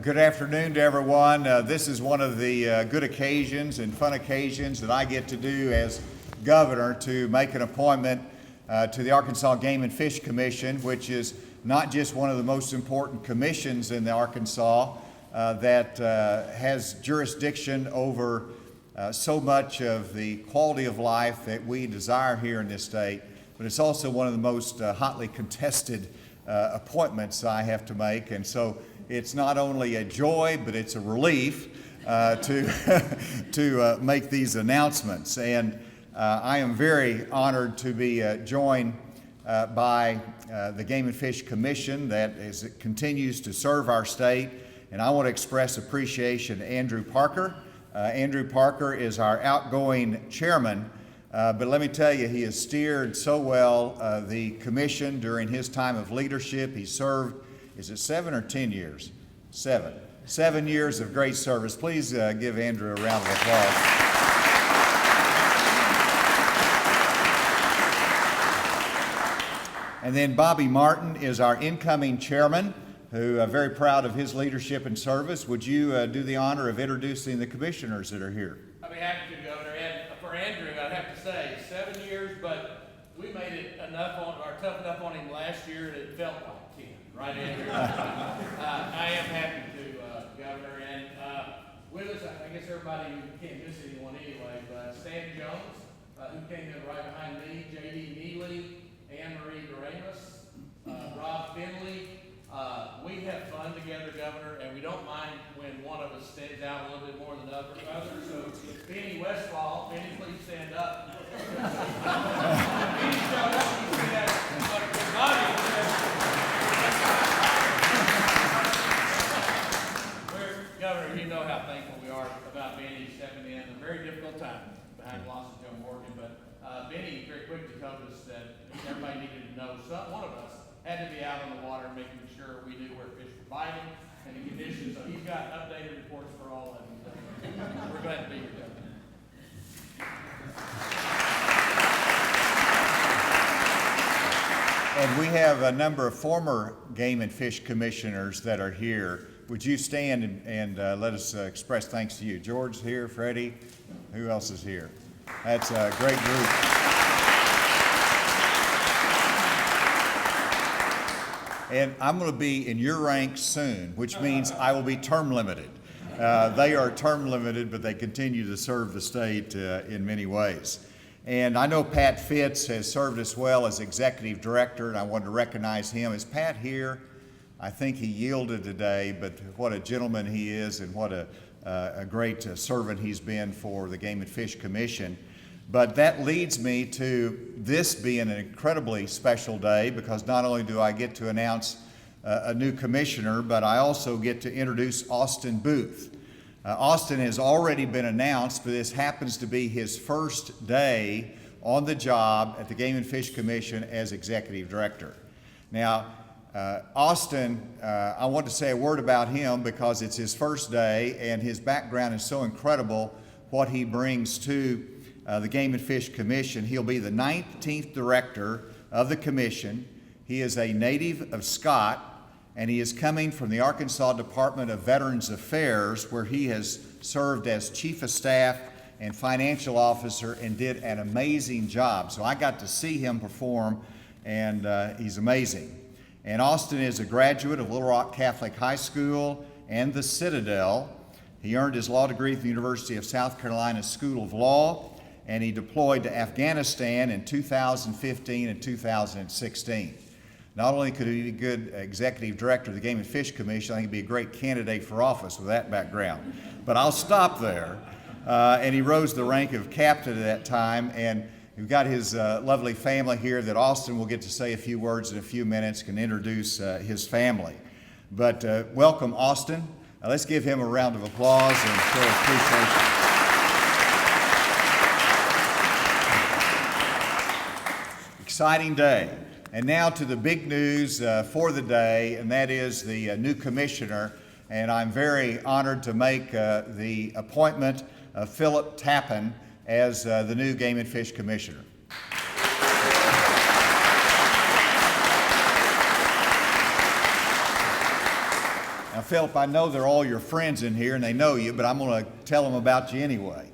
Good afternoon to everyone. This is one of the good occasions and fun occasions that I get to do as governor, to make an appointment to the Arkansas Game and Fish Commission, which is not just one of the most important commissions in the Arkansas that has jurisdiction over so much of the quality of life that we desire here in this state, but it's also one of the most hotly contested appointments I have to make. And so it's not only a joy, but it's a relief to make these announcements. And I am very honored to be joined by the Game and Fish Commission that continues to serve our state. And I want to express appreciation to Andrew Parker. Andrew Parker is our outgoing chairman, but let me tell you, he has steered so well the commission during his time of leadership. He served, is it 7 or 10 years? 7. 7 years of great service. Please give Andrew a round of applause. And then Bobby Martin is our incoming chairman, who I'm very proud of his leadership and service. Would you do the honor of introducing the commissioners that are here? I'd be happy to, Governor. And for Andrew, I'd have to say 7 years, but we made it tough enough on him last year that it felt like 10. Right, Andrew? I am happy to, Governor. And with us, I guess everybody, you can't miss anyone anyway, but Stan Jones, who came in right behind me, J.D. Neely, Anne Marie Doremus, Rob Finley. We have fun together, Governor, and we don't mind when one of us stands out a little bit more than others. So, Benny Westfall, Benny, please stand up. Benny showed up, you see that good body. Governor, you know how thankful we are about Benny stepping in a very difficult time behind the loss of Joe Morgan. But Benny very quickly told us that everybody needed to know one of us had to be out on the water making sure we knew where fish were biting and the conditions. So he's got updated reports for all of you. We're glad to be here, Governor. And we have a number of former Game and Fish Commissioners that are here. Would you stand and let us express thanks to you? George's here, Freddie, who else is here? That's a great group. And I'm going to be in your ranks soon, which means I will be term limited. They are term limited, but they continue to serve the state in many ways. And I know Pat Fitz has served us well as executive director, and I want to recognize him. Is Pat here? I think he yielded today, but what a gentleman he is, and what a great servant he's been for the Game and Fish Commission. But that leads me to this being an incredibly special day, because not only do I get to announce a new commissioner, but I also get to introduce Austin Booth. Austin has already been announced, but this happens to be his first day on the job at the Game and Fish Commission as executive director. Now, Austin, I want to say a word about him because it's his first day, and his background is so incredible, what he brings to the Game and Fish Commission. He'll be the 19th director of the commission. He is a native of Scott, and he is coming from the Arkansas Department of Veterans Affairs, where he has served as chief of staff and financial officer and did an amazing job. So I got to see him perform, and he's amazing. And Austin is a graduate of Little Rock Catholic High School and the Citadel. He earned his law degree from the University of South Carolina School of Law, and he deployed to Afghanistan in 2015 and 2016. Not only could he be a good executive director of the Game and Fish Commission, I think he'd be a great candidate for office with that background. But I'll stop there. And he rose to the rank of captain at that time, and we've got his lovely family here that Austin will get to say a few words in a few minutes, can introduce his family. But welcome, Austin. Let's give him a round of applause and show appreciation. Exciting day. And now to the big news for the day, and that is the new commissioner. And I'm very honored to make the appointment of Philip Tappan as the new Game and Fish Commissioner. Philip, I know they're all your friends in here and they know you, but I'm going to tell them about you anyway.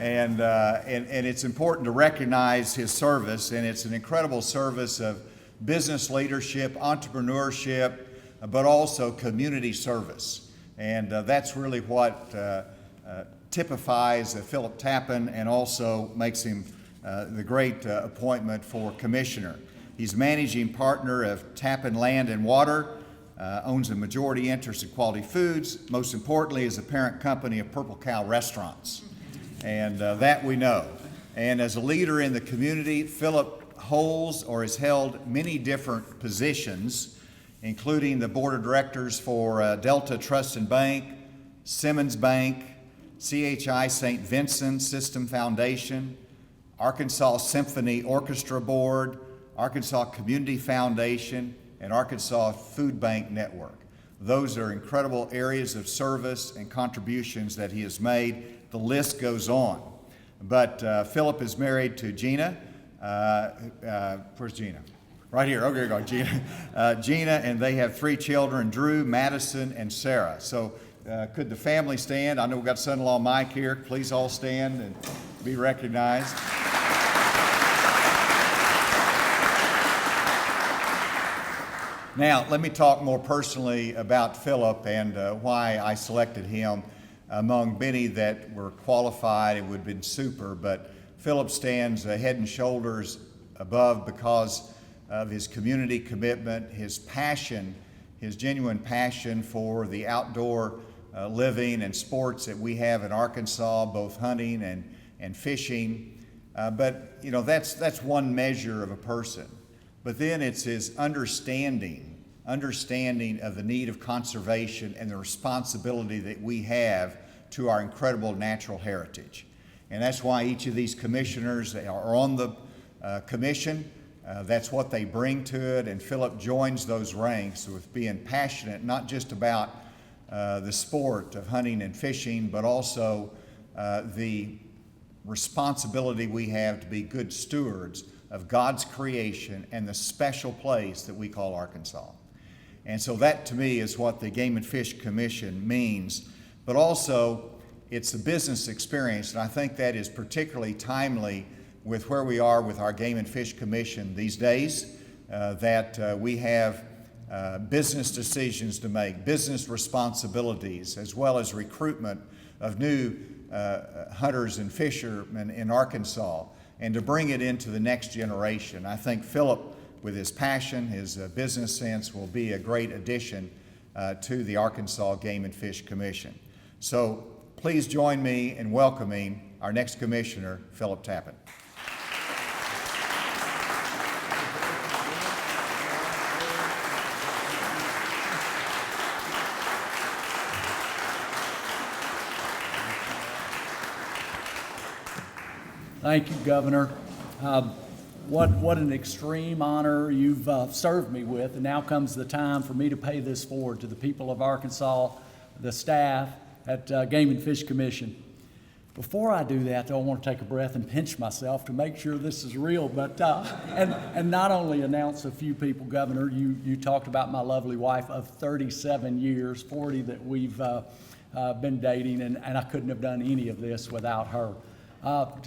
And it's important to recognize his service, and it's an incredible service of business leadership, entrepreneurship, but also community service. And that's really what typifies Philip Tappan and also makes him the great appointment for commissioner. He's managing partner of Tappan Land and Water, owns a majority interest in Quality Foods, most importantly is a parent company of Purple Cow Restaurants. And that we know. And as a leader in the community, Philip holds or has held many different positions, including the board of directors for Delta Trust and Bank, Simmons Bank, CHI St. Vincent System Foundation, Arkansas Symphony Orchestra Board, Arkansas Community Foundation, and Arkansas Food Bank Network. Those are incredible areas of service and contributions that he has made. The list goes on. But Philip is married to Gina. Where's Gina? Right here. Okay, go, Gina. Gina, and they have 3 children, Drew, Madison, and Sarah. So could the family stand? I know we've got son-in-law Mike here. Please all stand and be recognized. Now, let me talk more personally about Philip and why I selected him among many that were qualified. It would have been super, but Philip stands head and shoulders above because of his community commitment, his passion, his genuine passion for the outdoor living and sports that we have in Arkansas, both hunting and fishing. But you know, that's one measure of a person. But then it's his understanding of the need of conservation and the responsibility that we have to our incredible natural heritage. And that's why each of these commissioners are on the commission. That's what they bring to it, and Philip joins those ranks with being passionate, not just about the sport of hunting and fishing, but also the responsibility we have to be good stewards of God's creation and the special place that we call Arkansas. And so that to me is what the Game and Fish Commission means, but also it's a business experience, and I think that is particularly timely with where we are with our Game and Fish Commission these days, that we have business decisions to make, business responsibilities, as well as recruitment of new hunters and fishermen in Arkansas, and to bring it into the next generation. I think Philip, with his passion, his business sense, will be a great addition to the Arkansas Game and Fish Commission. So please join me in welcoming our next commissioner, Philip Tappan. Thank you, Governor. What an extreme honor you've served me with, and now comes the time for me to pay this forward to the people of Arkansas, the staff at Game and Fish Commission. Before I do that, though, I want to take a breath and pinch myself to make sure this is real, but and not only announce a few people, Governor. You talked about my lovely wife of 37 years, 40 that we've been dating, and I couldn't have done any of this without her.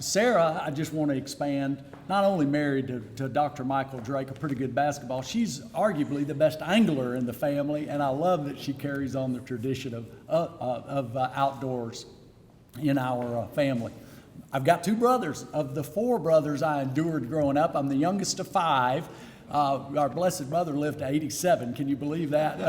Sarah, I just want to expand, not only married to Dr. Michael Drake, a pretty good basketball, she's arguably the best angler in the family, and I love that she carries on the tradition of outdoors in our family. I've got 2 brothers. Of the 4 brothers I endured growing up, I'm the youngest of 5. Our Blessed Mother lived to 87. Can you believe that?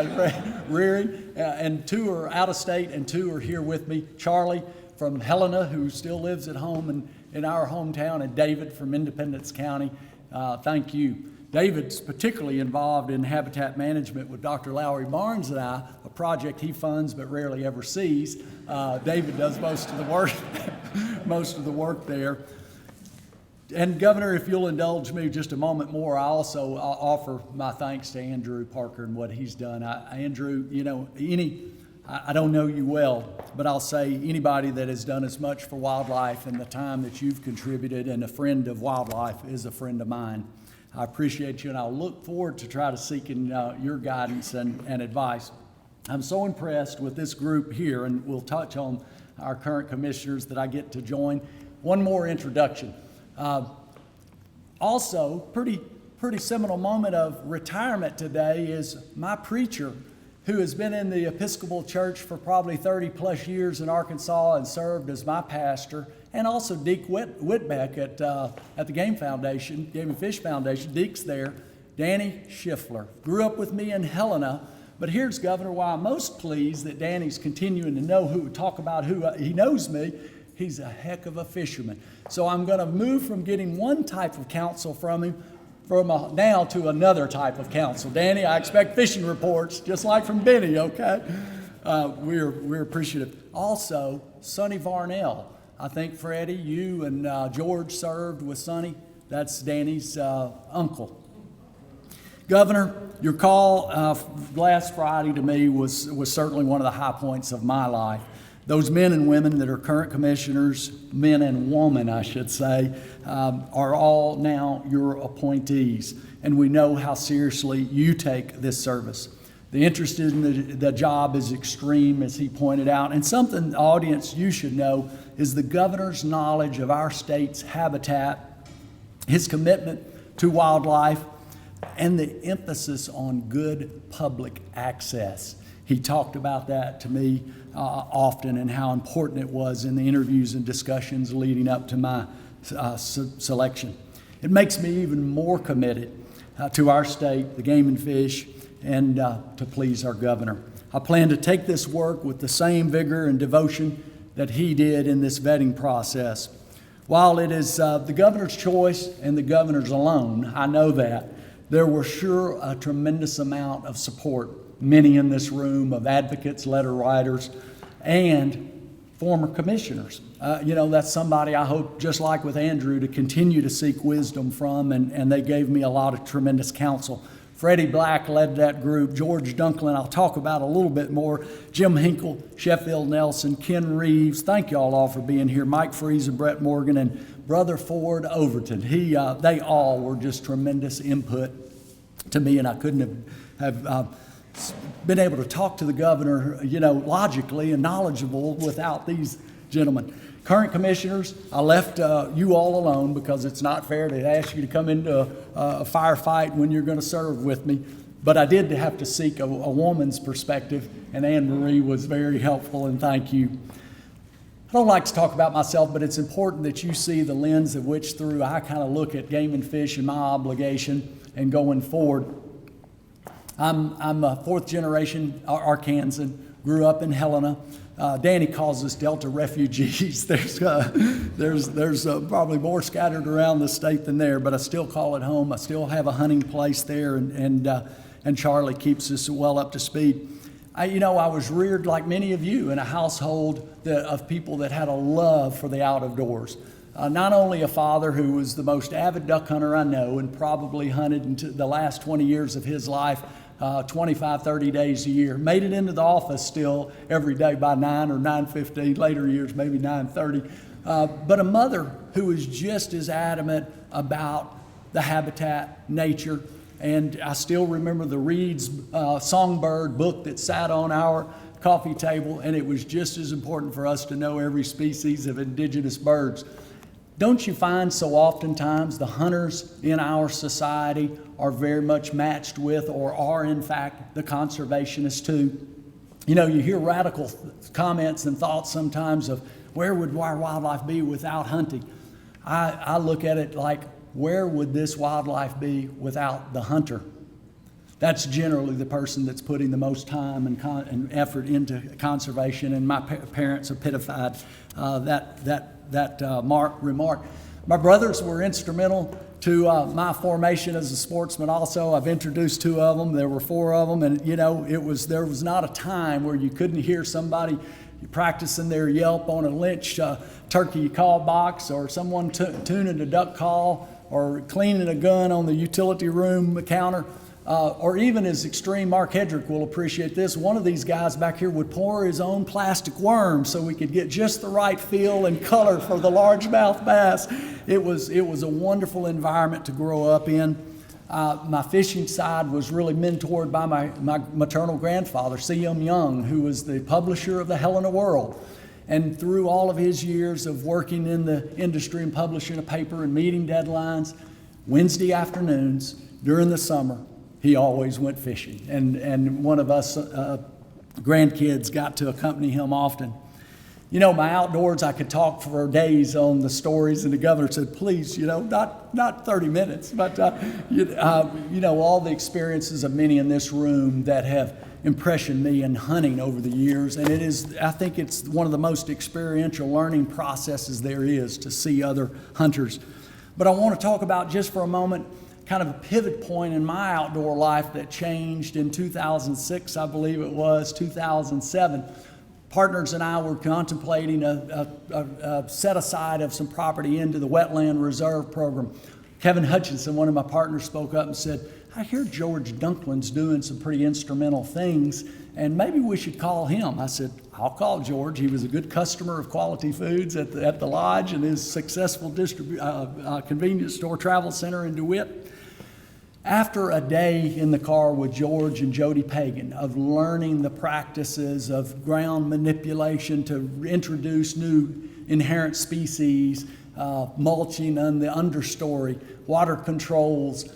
Rearing. And 2 are out of state, and 2 are here with me. Charlie from Helena, who still lives at home in our hometown, and David from Independence County. Thank you. David's particularly involved in habitat management with Dr. Lowry Barnes and I, a project he funds but rarely ever sees. David does most of the work there. And Governor, if you'll indulge me just a moment more, I also offer my thanks to Andrew Parker and what he's done. Andrew, you know, I don't know you well, but I'll say anybody that has done as much for wildlife in the time that you've contributed, and a friend of wildlife is a friend of mine. I appreciate you, and I'll look forward to try to seeking your guidance and advice. I'm so impressed with this group here, and we'll touch on our current commissioners that I get to join. One more introduction. Also, pretty seminal moment of retirement today is my preacher, who has been in the Episcopal Church for probably 30 plus years in Arkansas and served as my pastor, and also Deke Whitbeck at the Game and Fish Foundation. Deke's there. Danny Schiffler grew up with me in Helena, but here's, Governor, why I'm most pleased that Danny's continuing to talk about who he knows me. He's a heck of a fisherman. So I'm going to move from getting one type of counsel from him now to another type of counsel. Danny, I expect fishing reports, just like from Benny, okay? We're appreciative. Also, Sonny Varnell. I think, Freddie, you and George served with Sonny. That's Danny's uncle. Governor, your call last Friday to me was certainly one of the high points of my life. Those men and women that are current commissioners, men and women, I should say, are all now your appointees. And we know how seriously you take this service. The interest in the job is extreme, as he pointed out. And something, audience, you should know is the governor's knowledge of our state's habitat, his commitment to wildlife, and the emphasis on good public access. He talked about that to me often, and how important it was in the interviews and discussions leading up to my selection. It makes me even more committed to our state, the Game and Fish, and to please our governor. I plan to take this work with the same vigor and devotion that he did in this vetting process. While it is the governor's choice and the governor's alone, I know that, there was sure a tremendous amount of support, many in this room, of advocates, letter writers, and former commissioners. That's somebody I hope, just like with Andrew, to continue to seek wisdom from, and they gave me a lot of tremendous counsel. Freddie Black led that group. George Dunklin, I'll talk about a little bit more. Jim Hinkle, Sheffield Nelson, Ken Reeves. Thank y'all all for being here. Mike Freeze and Brett Morgan, and Brother Ford Overton. They all were just tremendous input to me, and I couldn't have been able to talk to the governor, logically and knowledgeable without these gentlemen. Current commissioners, I left you all alone because it's not fair to ask you to come into a firefight when you're going to serve with me. But I did have to seek a woman's perspective, and Anne Marie was very helpful, and thank you. I don't like to talk about myself, but it's important that you see the lens of which through I kind of look at Game and Fish and my obligation and going forward. I'm a fourth generation Arkansan, grew up in Helena. Danny calls us Delta refugees. There's probably more scattered around the state than there, but I still call it home. I still have a hunting place there, and Charlie keeps us well up to speed. I was reared like many of you in a household of people that had a love for the out of doors. Not only a father who was the most avid duck hunter I know and probably hunted into the last 20 years of his life, 25, 30 days a year, made it into the office still every day by 9 or 9:15, later years maybe 9:30, but a mother who was just as adamant about the habitat, nature. And I still remember the Reed's Songbird book that sat on our coffee table, and it was just as important for us to know every species of indigenous birds. Don't you find so oftentimes the hunters in our society are very much matched with, or are in fact, the conservationists too? You hear radical comments and thoughts sometimes of where would our wildlife be without hunting? I look at it like, where would this wildlife be without the hunter? That's generally the person that's putting the most time and effort into conservation, and my parents epitomified that remark. My brothers were instrumental to my formation as a sportsman also. I've introduced two of them. There were four of them, and there was not a time where you couldn't hear somebody practicing their yelp on a Lynch turkey call box, or someone tuning a duck call, or cleaning a gun on the utility room counter. Or even as extreme, Mark Hedrick will appreciate this, one of these guys back here would pour his own plastic worm so we could get just the right feel and color for the largemouth bass. It was a wonderful environment to grow up in. My fishing side was really mentored by my maternal grandfather, C.M. Young, who was the publisher of the Helena World. And through all of his years of working in the industry and publishing a paper and meeting deadlines, Wednesday afternoons during the summer, he always went fishing. And one of us grandkids got to accompany him often. You know, my outdoors, I could talk for days on the stories, and the governor said, please, not 30 minutes, but, all the experiences of many in this room that have impressed me in hunting over the years. And I think it's one of the most experiential learning processes there is to see other hunters. But I want to talk about just for a moment kind of a pivot point in my outdoor life that changed in 2006, I believe it was, 2007. Partners and I were contemplating a set aside of some property into the Wetland Reserve Program. Kevin Hutchinson, one of my partners, spoke up and said, I hear George Dunklin's doing some pretty instrumental things, and maybe we should call him. I said, I'll call George. He was a good customer of Quality Foods at the lodge and his successful convenience store travel center in DeWitt. After a day in the car with George and Jody Pagan of learning the practices of ground manipulation to introduce new inherent species, mulching on the understory, water controls,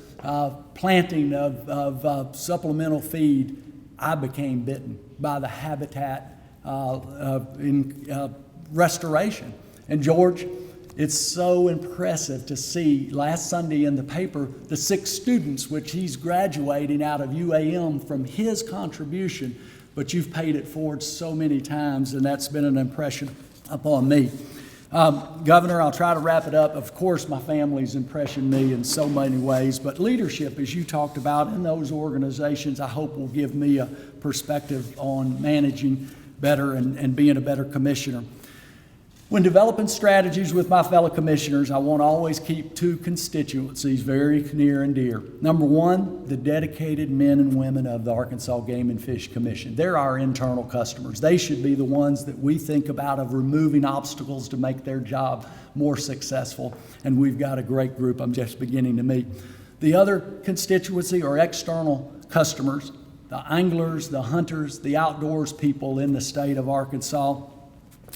planting of supplemental feed, I became bitten by the habitat in restoration. And George, it's so impressive to see last Sunday in the paper the 6 students which he's graduating out of UAM from his contribution, but you've paid it forward so many times, and that's been an impression upon me. Governor, I'll try to wrap it up. Of course, my family's impressioned me in so many ways, but leadership, as you talked about in those organizations, I hope will give me a perspective on managing better and being a better commissioner. When developing strategies with my fellow commissioners, I want to always keep 2 constituencies very near and dear. Number 1, the dedicated men and women of the Arkansas Game and Fish Commission. They're our internal customers. They should be the ones that we think about of removing obstacles to make their job more successful. And we've got a great group I'm just beginning to meet. The other constituency are external customers, the anglers, the hunters, the outdoors people in the state of Arkansas.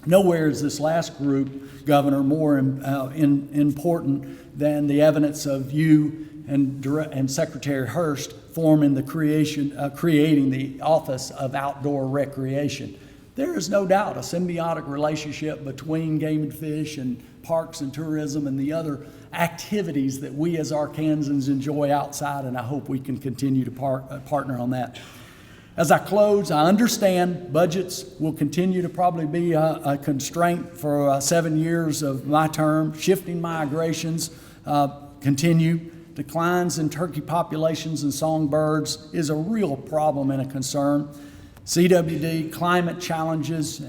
Nowhere is this last group, Governor, more important than the evidence of you and Secretary Hurst forming the creating the Office of Outdoor Recreation. There is no doubt a symbiotic relationship between Game and Fish and parks and tourism and the other activities that we as Arkansans enjoy outside, and I hope we can continue to partner on that. As I close, I understand budgets will continue to probably be a constraint for 7 years of my term. Shifting migrations continue. Declines in turkey populations and songbirds is a real problem and a concern. CWD, climate challenges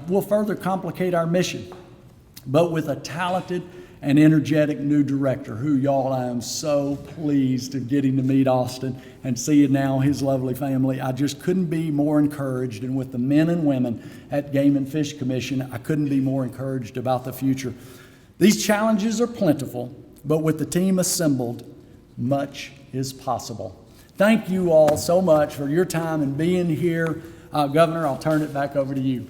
will further complicate our mission. But with a talented and energetic new director who, y'all, I am so pleased of getting to meet Austin and seeing now his lovely family. I just couldn't be more encouraged. And with the men and women at Game and Fish Commission, I couldn't be more encouraged about the future. These challenges are plentiful, but with the team assembled, much is possible. Thank you all so much for your time and being here. Governor, I'll turn it back over to you.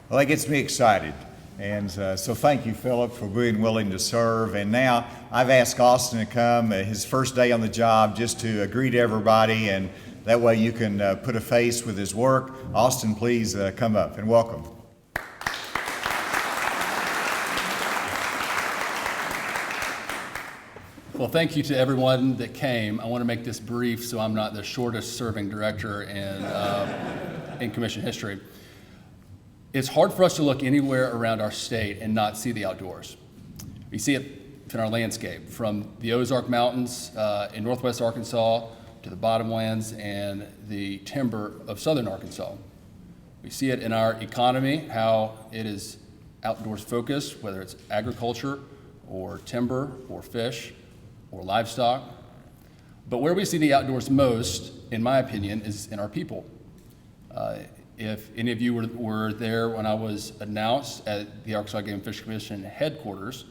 Well, that gets me excited. And so thank you, Philip, for being willing to serve. And now I've asked Austin to come his first day on the job just to greet everybody, and that way you can put a face with his work. Austin, please come up and welcome. Well, thank you to everyone that came. I want to make this brief so I'm not the shortest serving director in commission history. It's hard for us to look anywhere around our state and not see the outdoors. We see it in our landscape, from the Ozark Mountains in northwest Arkansas to the bottomlands and the timber of southern Arkansas. We see it in our economy, how it is outdoors focused, whether it's agriculture or timber or fish or livestock. But where we see the outdoors most, in my opinion, is in our people. If any of you were there when I was announced at the Arkansas Game and Fish Commission headquarters,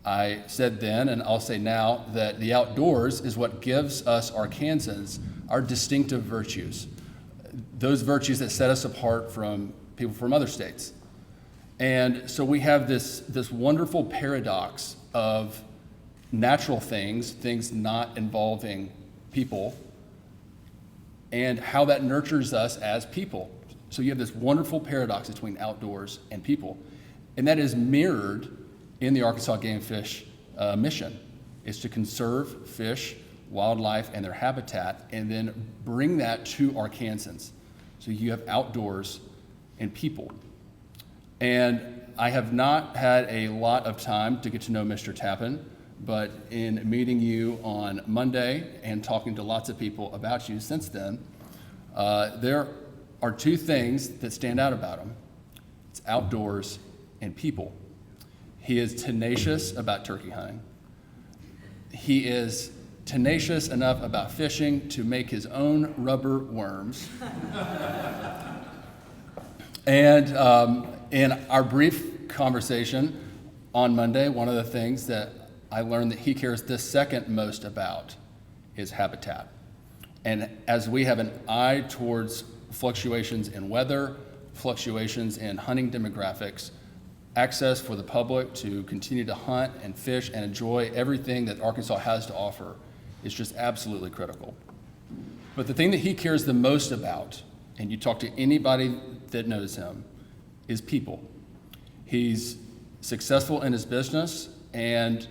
I said then, and I'll say now, that the outdoors is what gives us Arkansans our distinctive virtues, those virtues that set us apart from people from other states. And so we have this wonderful paradox of natural things not involving people, and how that nurtures us as people. So you have this wonderful paradox between outdoors and people, and that is mirrored in the Arkansas Game and Fish mission, is to conserve fish, wildlife, and their habitat, and then bring that to Arkansans. So you have outdoors and people. And I have not had a lot of time to get to know Mr. Tappan, but in meeting you on Monday and talking to lots of people about you since then, there are two things that stand out about him. It's outdoors and people. He is tenacious about turkey hunting. He is tenacious enough about fishing to make his own rubber worms. And in our brief conversation on Monday, one of the things that I learned that he cares the second most about is habitat. And as we have an eye towards fluctuations in weather, fluctuations in hunting demographics, access for the public to continue to hunt and fish and enjoy everything that Arkansas has to offer is just absolutely critical. But the thing that he cares the most about, and you talk to anybody that knows him, is people. He's successful in his business, and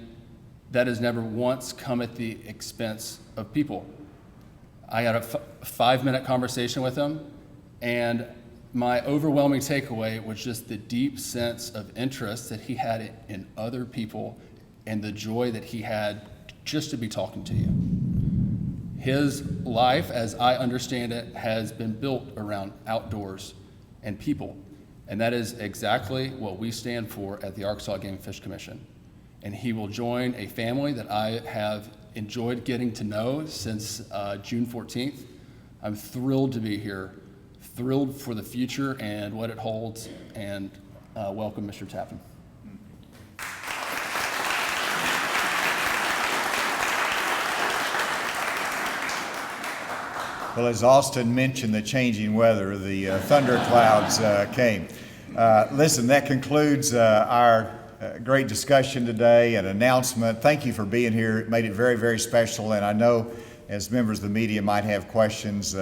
that has never once come at the expense of people. I had a 5-minute conversation with him, and my overwhelming takeaway was just the deep sense of interest that he had in other people and the joy that he had just to be talking to you. His life, as I understand it, has been built around outdoors and people, and that is exactly what we stand for at the Arkansas Game and Fish Commission. And he will join a family that I have enjoyed getting to know since June 14th. I'm thrilled to be here, thrilled for the future and what it holds, and welcome, Mr. Tappan. Well, as Austin mentioned, the changing weather, the thunderclouds came. Listen, that concludes our great discussion today and announcement. Thank you for being here. It made it very, very special, and I know as members of the media might have questions,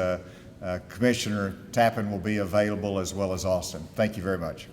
Commissioner Tappan will be available as well as Austin. Thank you very much.